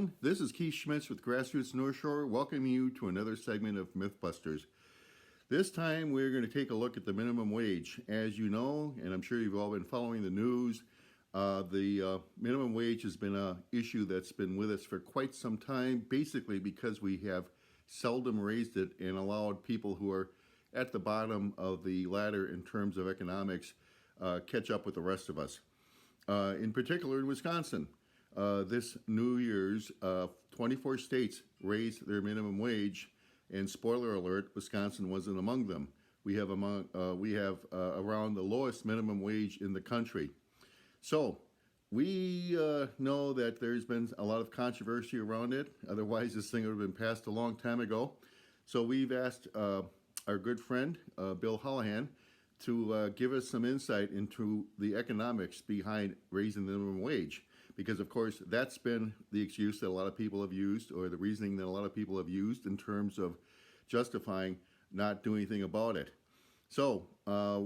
everyone. This is Keith Schmitz with Grassroots North Shore, welcoming you to another segment of Mythbusters. This time, we're going to take a look at the minimum wage. As you know, and I'm sure you've all been following the news, the minimum wage has been an issue that's been with us for quite some time, basically because we have seldom raised it and allowed people who are at the bottom of the ladder in terms of economics catch up with the rest of us. In particular, in Wisconsin. This New Year's, 24 states raised their minimum wage, and spoiler alert, Wisconsin wasn't among them. We have around the lowest minimum wage in the country. So we know that there's been a lot of controversy around it. Otherwise, this thing would have been passed a long time ago. So we've asked our good friend, Bill Holohan, to give us some insight into the economics behind raising the minimum wage. Because, of course, that's been the excuse that a lot of people have used, or the reasoning that a lot of people have used in terms of justifying not doing anything about it. So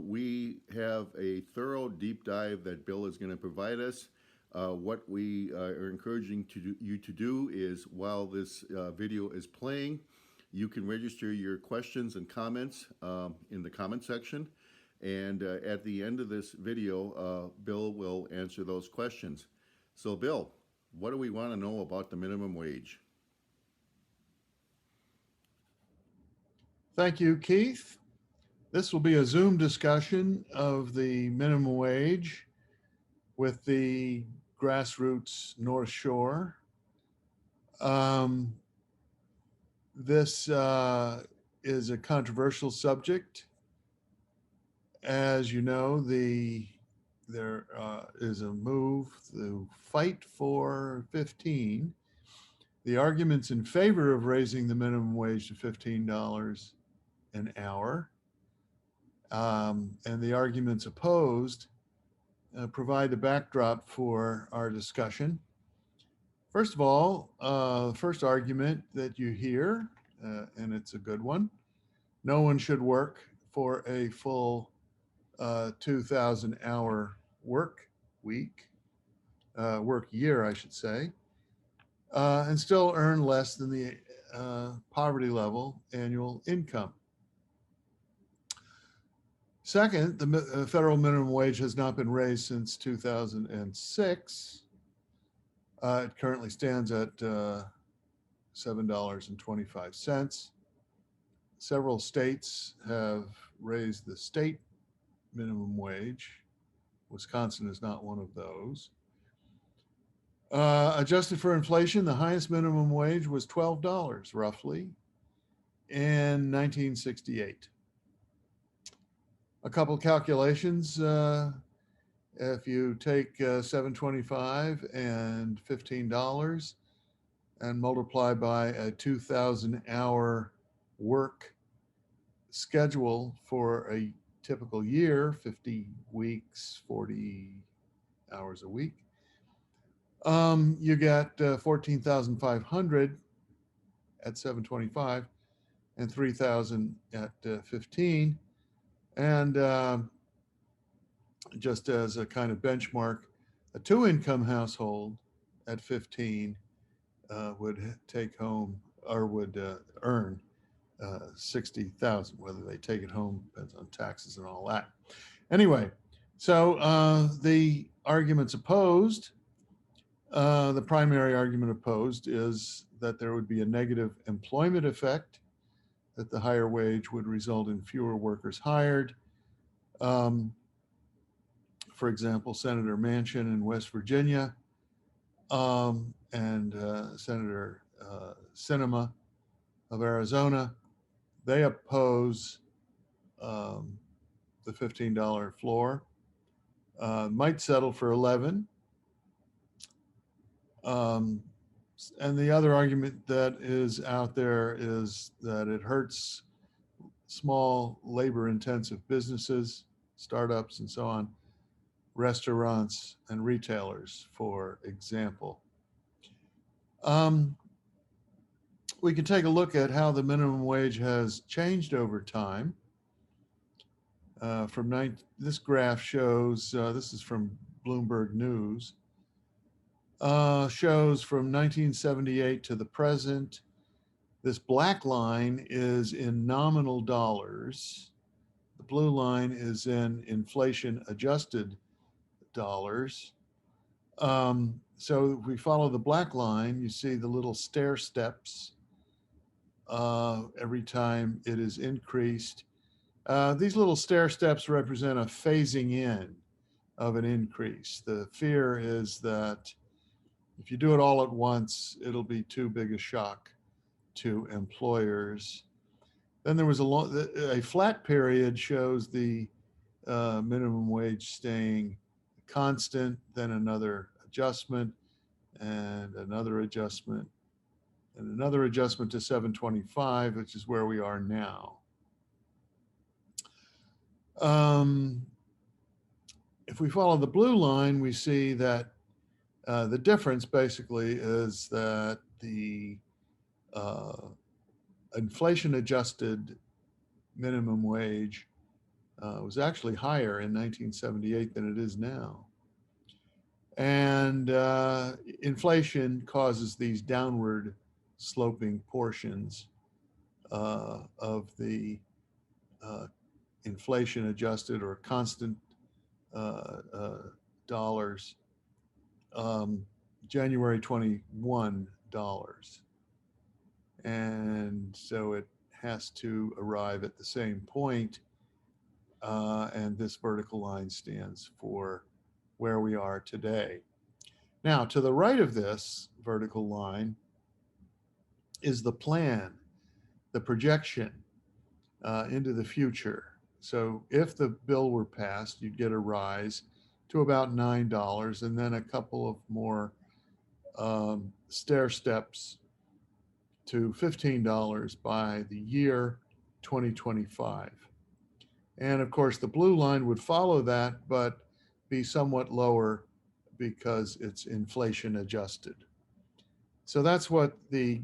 we have a thorough deep dive that Bill is going to provide us. What we are encouraging you to do is, while this video is playing, you can register your questions and comments in the comment section. And at the end of this video, Bill will answer those questions. So, Bill, what do we want to know about the minimum wage? Thank you, Keith. This will be a Zoom discussion of the minimum wage with the Grassroots North Shore. This is a controversial subject. As you know, there is a move to fight for 15. The arguments in favor of raising the minimum wage to $15 an hour and the arguments opposed provide the backdrop for our discussion. First of all, the first argument that you hear, and it's a good one, no one should work for a full 2,000 hour work year, I should say, and still earn less than the poverty level annual income. Second, the federal minimum wage has not been raised since 2006. It currently stands at $7.25. Several states have raised the state minimum wage. Wisconsin is not one of those. Adjusted for inflation, the highest minimum wage was $12 roughly in 1968. A couple calculations. If you take $7.25 and $15 and multiply by a 2,000 hour work schedule for a typical year, 50 weeks, 40 hours a week, you get 14,500 at 7.25 and 3,000 at 15. And just as a kind of benchmark, a two-income household at 15 would take home or would earn 60,000. Whether they take it home depends on taxes and all that. Anyway, so the arguments opposed, the primary argument opposed is that there would be a negative employment effect, that the higher wage would result in fewer workers hired. For example, Senator Manchin in West Virginia and Senator Sinema of Arizona, they oppose the $15 floor, might settle for 11. And the other argument that is out there is that it hurts small labor-intensive businesses, startups, and so on, restaurants and retailers, for example. We can take a look at how the minimum wage has changed over time. This graph shows, this is from Bloomberg News, shows from 1978 to the present. This black line is in nominal dollars. The blue line is in inflation adjusted dollars. So if we follow the black line, you see the little stair steps every time it is increased. These little stair steps represent a phasing in of an increase. The fear is that if you do it all at once, it'll be too big a shock to employers. Then there was a flat period shows the minimum wage staying constant, then another adjustment and another adjustment and another adjustment to 725, which is where we are now. If we follow the blue line, we see that the difference basically is that the inflation adjusted minimum wage was actually higher in 1978 than it is now. And inflation causes these downward sloping portions of the inflation adjusted or constant dollars, January 21 dollars. And so it has to arrive at the same point, and this vertical line stands for where we are today. Now, to the right of this vertical line is the plan, the projection into the future. So if the bill were passed, you'd get a rise to about $9 and then a couple of more stair steps to $15 by the year 2025. And of course, the blue line would follow that, but be somewhat lower because it's inflation adjusted. So that's what the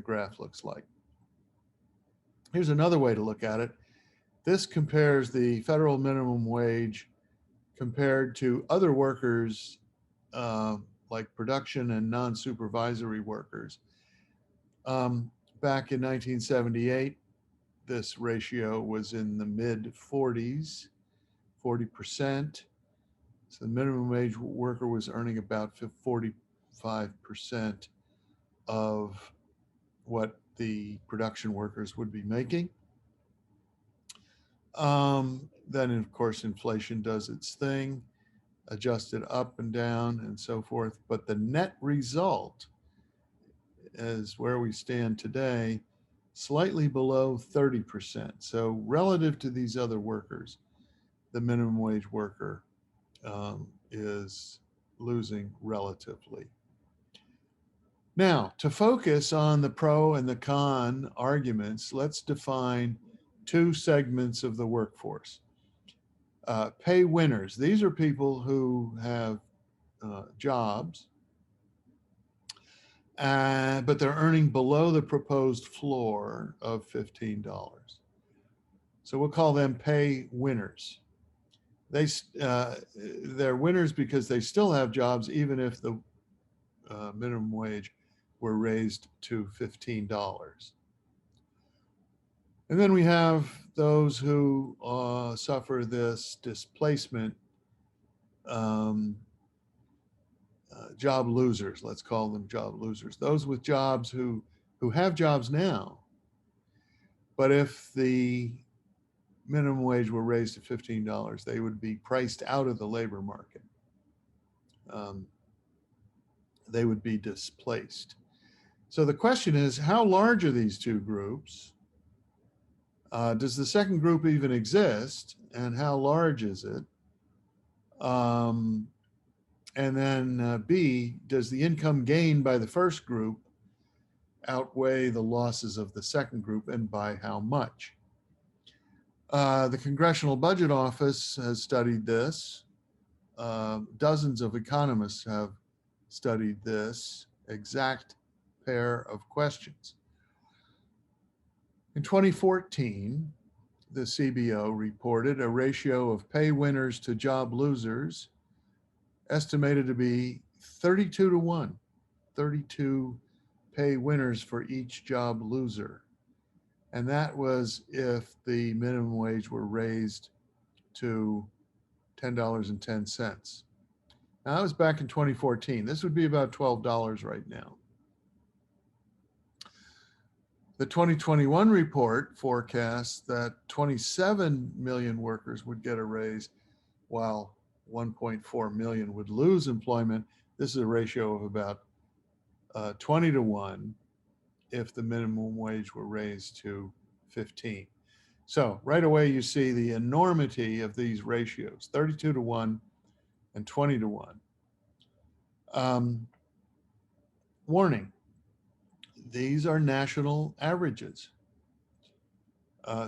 graph looks like. Here's another way to look at it. This compares the federal minimum wage compared to other workers like production and non-supervisory workers. Back in 1978, this ratio was in the mid 40s, 40%. So the minimum wage worker was earning about 45% of what the production workers would be making. Then, of course, inflation does its thing, adjusted up and down and so forth. But the net result is where we stand today, slightly below 30%. So relative to these other workers, the minimum wage worker is losing relatively. Now, to focus on the pro and the con arguments, let's define two segments of the workforce. Pay winners. These are people who have jobs, but they're earning below the proposed floor of $15. So we'll call them pay winners. They're winners because they still have jobs even if the minimum wage were raised to $15. And then we have those who suffer this displacement, job losers, let's call them job losers. Those with jobs who have jobs now, but if the minimum wage were raised to $15, they would be priced out of the labor market. They would be displaced. So the question is, how large are these two groups? Does the second group even exist? And how large is it? And then B, does the income gained by the first group outweigh the losses of the second group, and by how much? The Congressional Budget Office has studied this. Dozens of economists have studied this exact pair of questions. In 2014, the CBO reported a ratio of pay winners to job losers estimated to be 32 to 1, 32 pay winners for each job loser. And that was if the minimum wage were raised to $10.10. Now, that was back in 2014. This would be about $12 right now. The 2021 report forecasts that 27 million workers would get a raise, while 1.4 million would lose employment. This is a ratio of about 20 to 1 if the minimum wage were raised to 15. So right away, you see the enormity of these ratios, 32 to 1 and 20 to 1. Warning, these are national averages.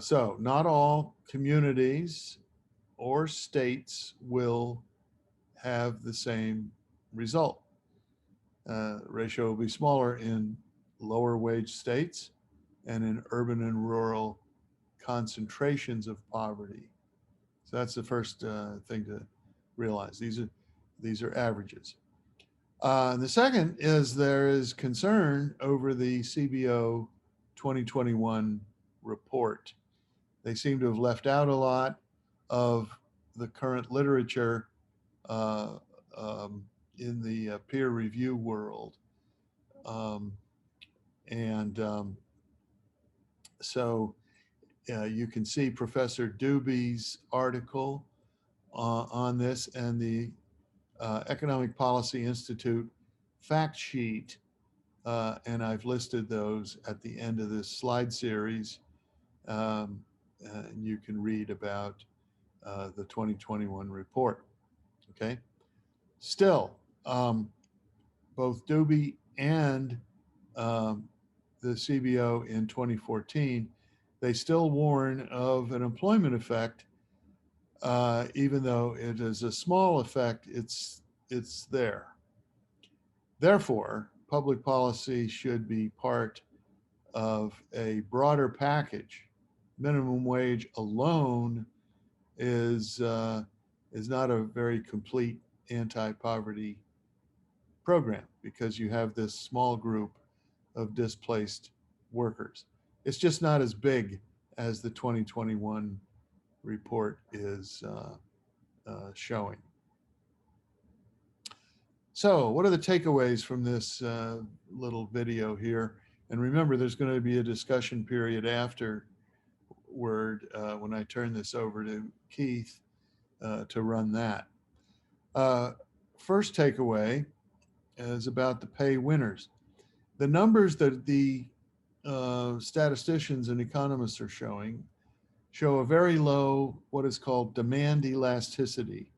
So not all communities or states will have the same result. Ratio will be smaller in lower wage states and in urban and rural concentrations of poverty. So that's the first thing to realize. These are averages. The second is there is concern over the CBO 2021 report. They seem to have left out a lot of the current literature uh, in the peer review world. And so you can see Professor Dubey's article on this, and the Economic Policy Institute fact sheet, and I've listed those at the end of this slide series. And you can read about the 2021 report. Okay. Still, both Dubey and the CBO in 2014, they still warn of an employment effect. Even though it is a small effect, it's there. Therefore, public policy should be part of a broader package. Minimum wage alone is not a very complete anti-poverty program, because you have this small group of displaced workers. It's just not as big as the 2021 report is showing. So, what are the takeaways from this little video here? And remember, there's going to be a discussion period afterward when I turn this over to Keith to run that. First takeaway is about the pay winners. The numbers that the statisticians and economists are showing show a very low, what is called demand elasticity.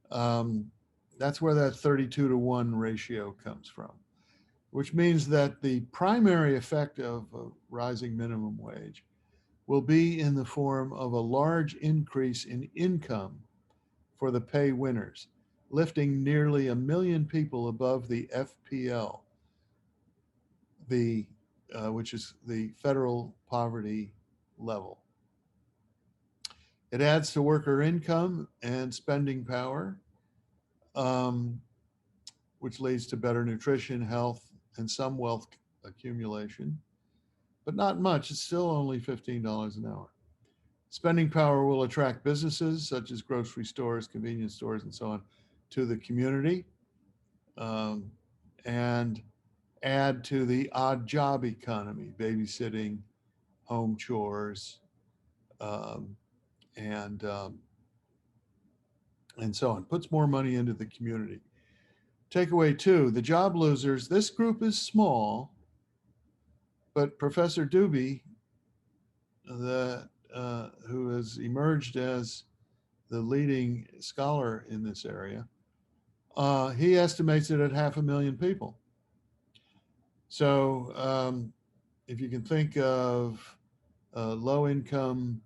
That's where that 32 to 1 ratio comes from, which means that the primary effect of a rising minimum wage will be in the form of a large increase in income for the pay winners, lifting nearly 1 million people above the FPL, which is the federal poverty level. It adds to worker income and spending power, which leads to better nutrition, health, and some wealth accumulation, but not much. It's still only $15 an hour. Spending power will attract businesses such as grocery stores, convenience stores, and so on to the community, and add to the odd job economy, babysitting, home chores, and so on. Puts more money into the community. Takeaway 2, the job losers. This group is small, but Professor Dubey, who has emerged as the leading scholar in this area, he estimates it at 500,000 people. So if you can think of low-income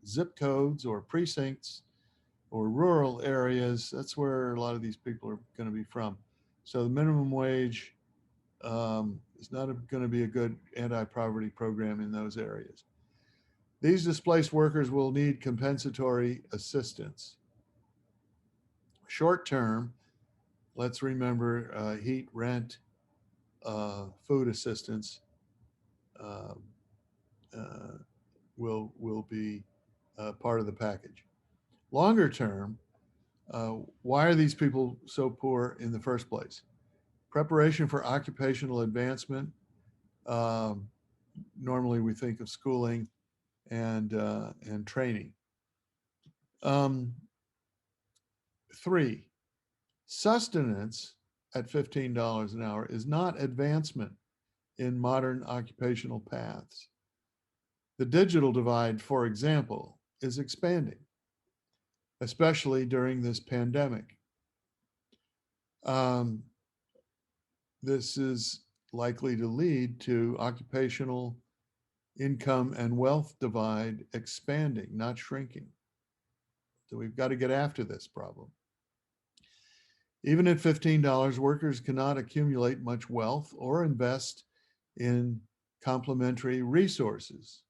zip codes or precincts or rural areas, that's where a lot of these people are going to be from. So the minimum wage is not going to be a good anti-poverty program in those areas. These displaced workers will need compensatory assistance. Short term, let's remember heat, rent, food assistance uh, uh, will be part of the package. Longer term, why are these people so poor in the first place? Preparation for occupational advancement. Um, Normally, we think of schooling and training. Um, 3, sustenance at $15 an hour is not advancement in modern occupational paths. The digital divide, for example, is expanding, especially during this pandemic. Um, this is likely to lead to occupational income and wealth divide expanding, not shrinking. So we've got to get after this problem. Even at $15, workers cannot accumulate much wealth or invest in complementary resources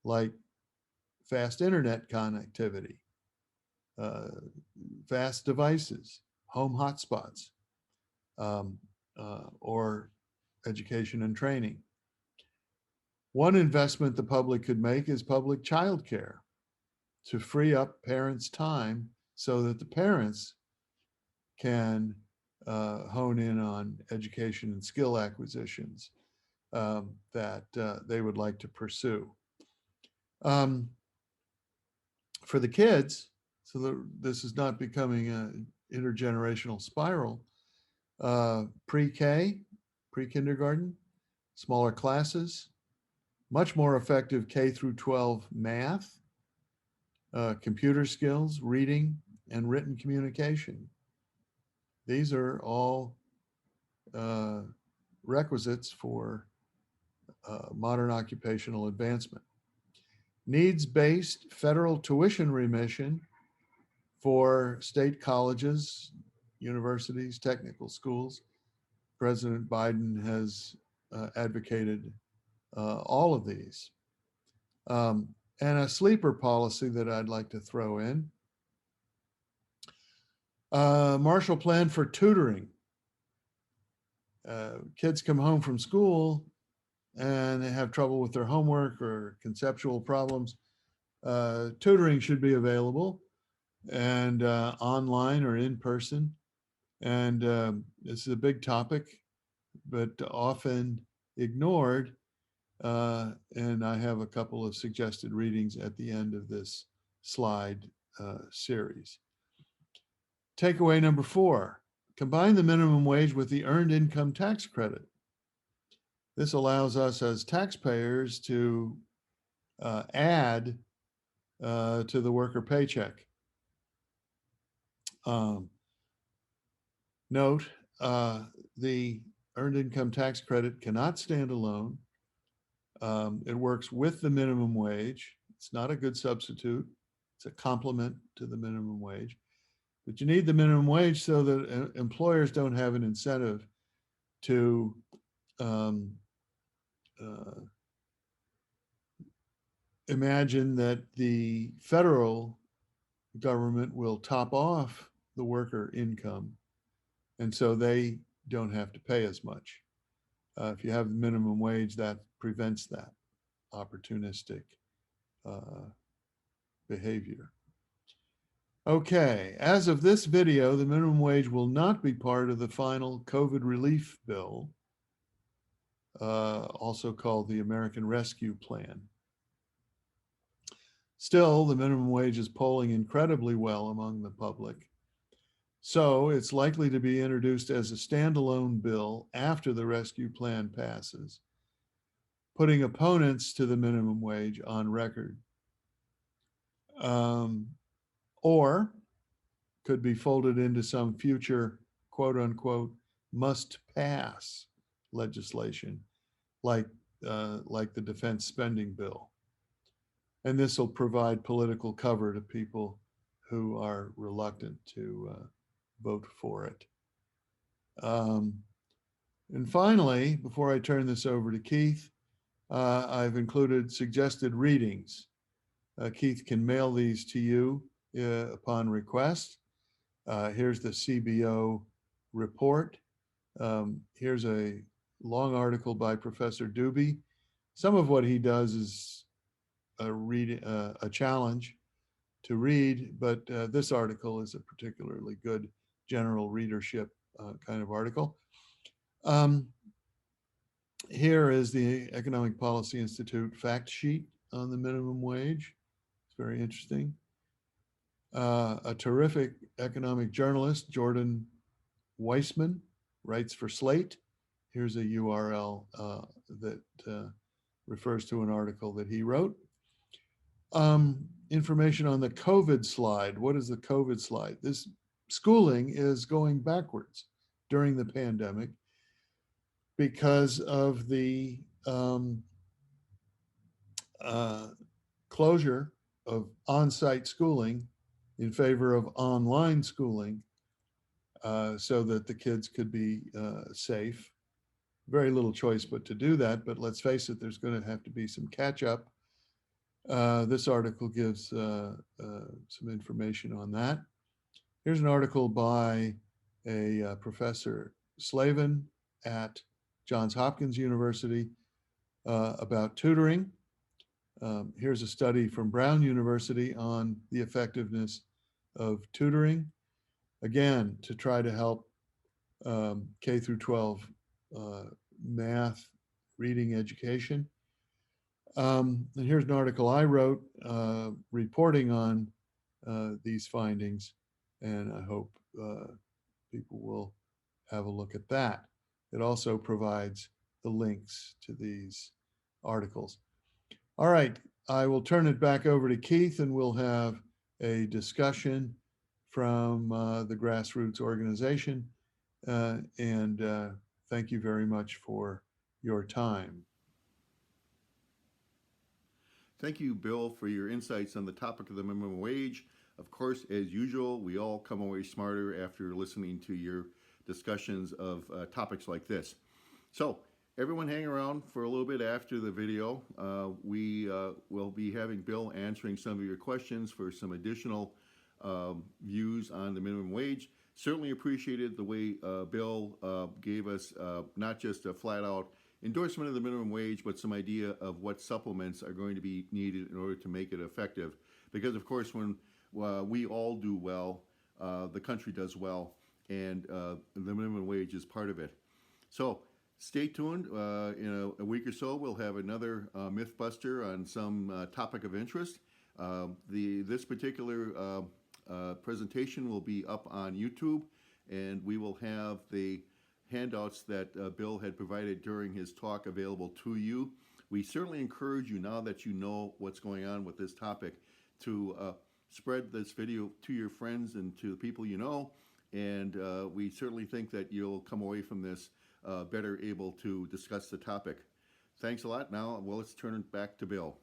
like fast internet connectivity, uh, fast devices, home hotspots, or education and training. One investment the public could make is public childcare to free up parents' time so that the parents can hone in on education and skill acquisitions that they would like to pursue. Um, for the kids, so that this is not becoming an intergenerational spiral, pre-K, pre-kindergarten, smaller classes, much more effective K through 12 math, computer skills, reading, and written communication. These are all requisites for modern occupational advancement. Needs-based federal tuition remission for state colleges, universities, technical schools. President Biden has advocated all of these. And a sleeper policy that I'd like to throw in. Marshall Plan for tutoring. Kids come home from school and they have trouble with their homework or conceptual problems. Tutoring should be available and online or in person. And this is a big topic, but often ignored. And I have a couple of suggested readings at the end of this slide series. Takeaway number 4, combine the minimum wage with the earned income tax credit. This allows us as taxpayers to add to the worker paycheck. Note, the earned income tax credit cannot stand alone. It works with the minimum wage. It's not a good substitute. It's a complement to the minimum wage. But you need the minimum wage so that employers don't have an incentive to imagine that the federal government will top off the worker income, and so they don't have to pay as much. If you have the minimum wage, that prevents that opportunistic behavior. Okay, as of this video, the minimum wage will not be part of the final COVID relief bill, also called the American Rescue Plan. Still, the minimum wage is polling incredibly well among the public. So it's likely to be introduced as a standalone bill after the rescue plan passes, putting opponents to the minimum wage on record. Or could be folded into some future quote unquote must pass legislation like the defense spending bill. And this will provide political cover to people who are reluctant to vote for it. And finally, before I turn this over to Keith, I've included suggested readings. Keith can mail these to you upon request. Here's the CBO report. Here's a long article by Professor Dubey. Some of what he does is a challenge to read, but this article is a particularly good general readership kind of article. Here is the Economic Policy Institute fact sheet on the minimum wage. It's very interesting. A terrific economic journalist, Jordan Weissman, writes for Slate. Here's a URL that refers to an article that he wrote. Information on the COVID slide. What is the COVID slide? This schooling is going backwards during the pandemic because of the closure of on-site schooling in favor of online schooling so that the kids could be safe. Very little choice but to do that, but let's face it, there's going to have to be some catch up. This article gives some information on that. Here's an article by a Professor Slavin at Johns Hopkins University about tutoring. Here's a study from Brown University on the effectiveness of tutoring, again, to try to help K through 12 math reading education. And here's an article I wrote reporting on these findings, and I hope people will have a look at that. It also provides the links to these articles. All right, I will turn it back over to Keith, and we'll have a discussion from the grassroots organization. And thank you very much for your time. Thank you, Bill, for your insights on the topic of the minimum wage. Of course, as usual, we all come away smarter after listening to your discussions of topics like this. So, everyone hang around for a little bit after the video. We will be having Bill answering some of your questions for some additional views on the minimum wage. Certainly appreciated the way Bill gave us not just a flat out endorsement of the minimum wage, but some idea of what supplements are going to be needed in order to make it effective. Because of course, when we all do well, the country does well, and the minimum wage is part of it. So stay tuned. In a week or so, we'll have another Mythbuster on some topic of interest. This particular presentation will be up on YouTube, and we will have the handouts that Bill had provided during his talk available to you. We certainly encourage you, now that you know what's going on with this topic, to spread this video to your friends and to the people you know, and we certainly think that you'll come away from this better able to discuss the topic. Thanks a lot. Now, well, let's turn it back to Bill.